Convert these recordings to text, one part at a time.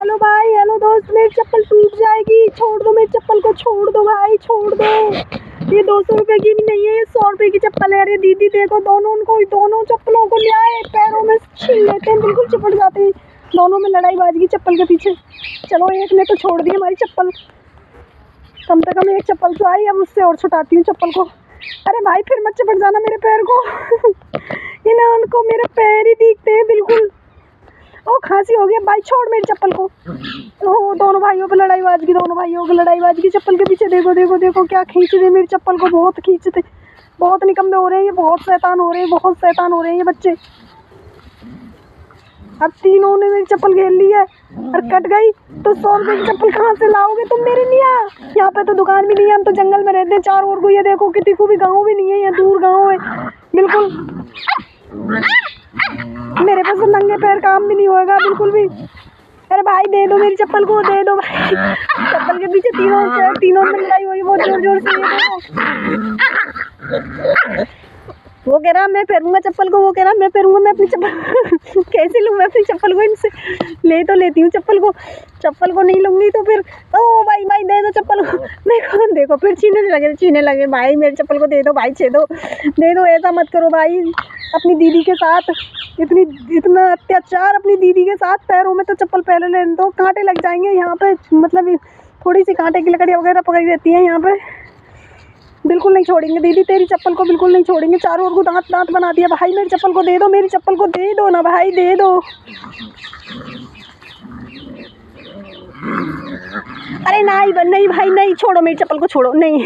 Hello भाई, hello दोस्त, मेरी चप्पल टूट जाएगी, छोड़ दो मेरी चप्पल को, छोड़ दो भाई, छोड़ दो। ये 200 रुपये की भी नहीं है, ये 100 रुपये की चप्पल है। अरे दीदी देखो, दोनों चप्पलों को ले आए, पैरों में छीन लेते हैं, बिल्कुल चिपट जाते हैं। दोनों में लड़ाई बाजी चप्पल के पीछे। चलो एक ने तो छोड़ दी हमारी चप्पल, कम से कम एक चप्पल तो आई। अब उससे और छुटाती हूँ चप्पल को। अरे भाई फिर मत चपट जाना मेरे पैर को। इन्हें उनको मेरे पैर ही दिखते हैं बिल्कुल। ओ खांसी हो गया भाई, छोड़ मेरी चप्पल को। ओ दोनों भाइयों पे लड़ाईबाजी, चप्पल के पीछे देखो देखो देखो क्या खींच रहे मेरी चप्पल को, बहुत खींचते, बहुत निकम्मे हो रहे हैं ये, बहुत शैतान हो रहे हैं ये बच्चे। अब तीनों ने मेरी चप्पल घेर ली है और कट गई तो 100 रुपये की चप्पल कहाँ से लाओगे तुम मेरे लिए? यहाँ पे तो दुकान भी नहीं है, हम तो जंगल में रहते हैं चारों ओर को। ये देखो किसी को भी गाँव भी नहीं है, यहाँ दूर गाँव है बिल्कुल। मेरे पास तो नंगे पैर काम भी नहीं होएगा बिल्कुल भी। अरे भाई दे दो मेरी चप्पल को, दे दो भाई। चप्पल के पीछे तीनों में लड़ाई हुई बहुत जोर जोर से। वो कह रहा मैं पहनूंगा चप्पल को, वो कह रहा मैं पहनूंगा। मैं अपनी चप्पल कैसे लूँ मैं अपनी चप्पल को इनसे? ले तो लेती हूँ चप्पल को नहीं लूँगी तो फिर ओ भाई दे दो चप्पल को। देखो फिर छीने लगे भाई मेरी चप्पल को। दे दो भाई, दे दो, ऐसा मत करो भाई। अपनी दीदी के साथ इतना अत्याचार, अपनी दीदी के साथ। पैरों में तो चप्पल पहले लेने दो, कांटे लग जाएंगे यहाँ पे। मतलब थोड़ी सी कांटे की लकड़ी वगैरह पकड़ी रहती है यहाँ पे। बिल्कुल नहीं छोड़ेंगे दीदी, तेरी चप्पल को बिल्कुल नहीं छोड़ेंगे। चारों ओर को दांत बना दिया भाई। मेरी चप्पल को दे दो, मेरी चप्पल को दे दो ना भाई, दे दो। अरे नहीं भाई नहीं, छोड़ो मेरी चप्पल को, छोड़ो नहीं।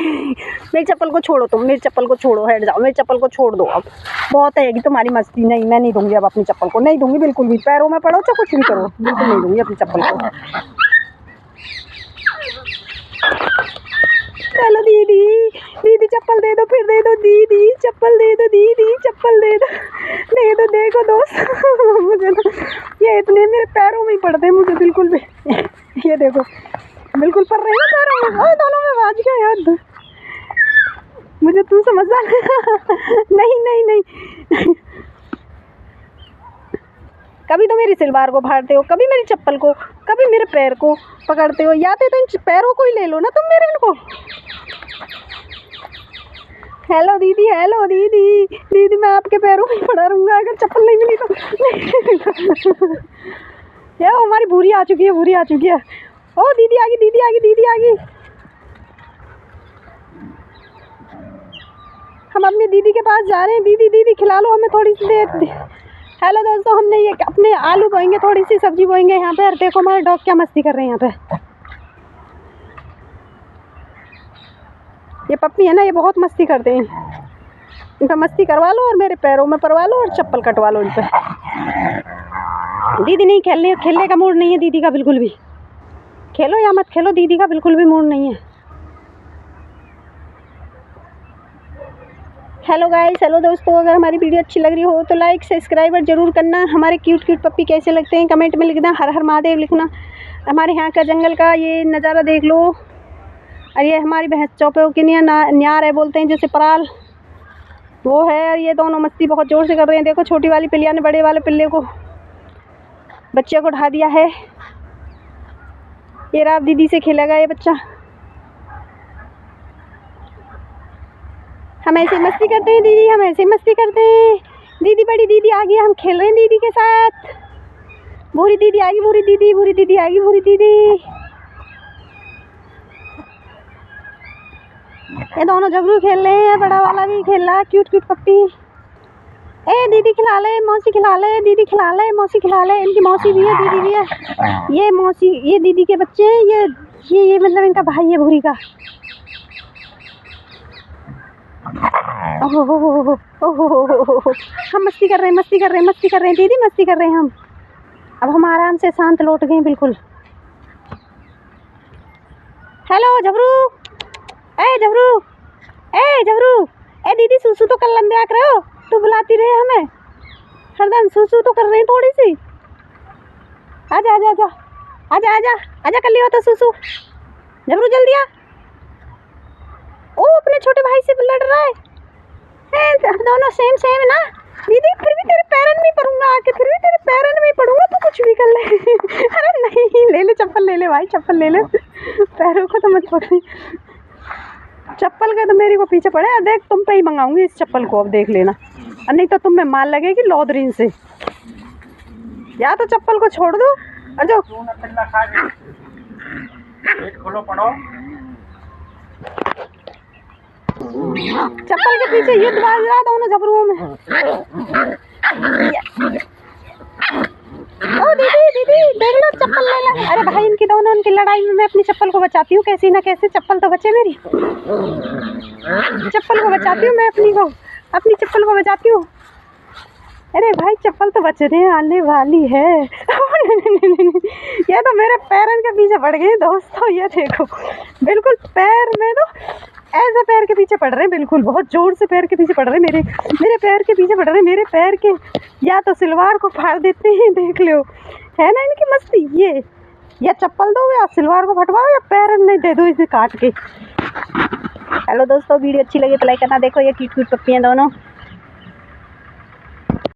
मेरी चप्पल को छोड़ो, तुम मेरी चप्पल को छोड़ो, हट जाओ, मेरी चप्पल को छोड़ दो। अब बहुत है तुम्हारी मस्ती। नहीं मैं नहीं दूंगी अब अपनी चप्पल को, नहीं दूंगी बिल्कुल भी। पैरों में पड़ो चाहे कुछ भी करो, बिल्कुल नहीं दूंगी अपनी चप्पल को। चलो दीदी चप्पल दे दो, फिर दे दो दीदी चप्पल, दे दो दीदी चप्पल, दे दो। देखो दोस्त मुझे ना ये इतने मेरे पैरों में ही पड़ते हैं मुझे बिल्कुल भी। ये देखो बिल्कुल पड़ रहे हैं पैरों में। और दोनों में बाज गया यार, मुझे तू समझा। नहीं कभी तो मेरी सिलवार को फाड़ते हो, कभी मेरी चप्पल को, कभी मेरे पैर को पकड़ते हो। या तो इन पैरों को ही ले लो ना तुम मेरे इनको। हेलो दीदी मैं आपके पैरों में पड़ा रहूँगा अगर चप्पल नहीं मिली तो। ये हमारी भूरी आ चुकी है। ओ दीदी आ गई। हम अपनी दीदी के पास जा रहे हैं। दीदी खिला लो हमें थोड़ी सी देर। हेलो दोस्तों, हमने ये अपने आलू बोएंगे, थोड़ी सी सब्जी बोएंगे यहाँ पे। और देखो हमारे डॉग क्या मस्ती कर रहे हैं यहाँ पे। ये पप्पी है ना, ये बहुत मस्ती करते हैं। इनका मस्ती करवा लो और मेरे पैरों में परवा लो और चप्पल कटवा लो इन पे। दीदी नहीं खेलने का मूड नहीं है दीदी का बिल्कुल भी। खेलो या मत खेलो, दीदी का बिल्कुल भी मूड नहीं है। हेलो गाइस, हेलो दोस्तों, अगर हमारी वीडियो अच्छी लग रही हो तो लाइक सब्सक्राइब और ज़रूर करना। हमारे क्यूट पप्पी कैसे लगते हैं कमेंट में लिखना। हर हर महादेव लिखना। हमारे यहाँ का जंगल का ये नज़ारा देख लो। और ये हमारी भैंस चौपे के न्यार है बोलते हैं जैसे पराल, वो है। और ये दोनों मस्ती बहुत ज़ोर से कर रहे हैं। देखो छोटी वाली पिल्लिया ने बड़े वाले पिल्ले को, बच्चे को उठा दिया है। ये रात दीदी से खेलेगा ये बच्चा। हम ऐसे मस्ती करते हैं दीदी, हम ऐसे मस्ती करते हैं। दीदी बड़ी दीदी आ गई, हम खेल रहे हैं दीदी के साथ। भूरी दीदी आ गई, भूरी दीदी आ गई। ये दोनों झगड़ू खेल रहे हैं, बड़ा वाला भी खेल रहा है क्यूट पप्पी। ए दीदी खिला ले, मौसी खिला ले, दीदी खिला ले, मौसी खिला ले। इनकी मौसी भी है, दीदी भी है। ये मौसी, ये दीदी के बच्चे हैं। ये मतलब इनका भाई है भूरी का। ओहो हम मस्ती कर रहे हैं दीदी, मस्ती कर रहे हैं हम। अब हम आराम से शांत लौट गए बिल्कुल। हेलो झबरू, ए दीदी सुसु तो कर लंबे आकर रहे हो, तू बुलाती रहे हमें हरदम। सुसु तो कर रहे हैं थोड़ी सी। आजा कर लियो तो सुसु। झबरू जल्दी आ। ओ अपने छोटे भाई से लड़ रहा है। दोनों सेम ना दीदी। फिर भी तेरे पैरन में पड़ूंगा आके, फिर भी तेरे पैरन में पड़ूंगा, तो कुछ भी कर ले। अरे नहीं, ले चप्पल ले ले भाई, चप्पल ले ले, पैरों को तो मत पकड़। चप्पल के तो मेरे को पीछे पड़े। देख तुम पे ही मंगाऊंगी इस चप्पल को, अब देख लेना, और नहीं तो तुम में माल लगेगी लौदरीन से। या तो चप्पल को छोड़ दो और जो खोलो पड़ो। चप्पल के पीछे युद्ध बाज रहा दोनों झबरुओं में। ओ दीदी दीदी देख लो, चप्पल ले लो। अरे भाई इनकी दोनों उनकी लड़ाई में मैं अपनी चप्पल को बचाती हूँ, कैसी ना कैसे चप्पल तो बचे मेरी। चप्पल को बचाती हूँ मैं, अपनी चप्पल को बचाती हूँ। अरे भाई चप्पल तो बचने आने वाली है। ये तो मेरे पैरों के पीछे पड़ गई दोस्तों, ये देखो बिल्कुल पैर में तो ऐसे पैर के पीछे पड़ रहे हैं, बिल्कुल बहुत जोर से पैर के पीछे पड़ रहे हैं, मेरे पैर के पीछे पड़ रहे हैं, मेरे पैर के। या तो सिलवार को फाड़ देते हैं, देख लो है ना इनकी मस्ती। ये या चप्पल दो या सिलवार को फटवाओ या पैर नहीं दे दो इसे काट के। हेलो दोस्तों, वीडियो अच्छी लगी तो लाइक करना। देखो ये क्यूट क्यूट पप्पी हैं दोनों।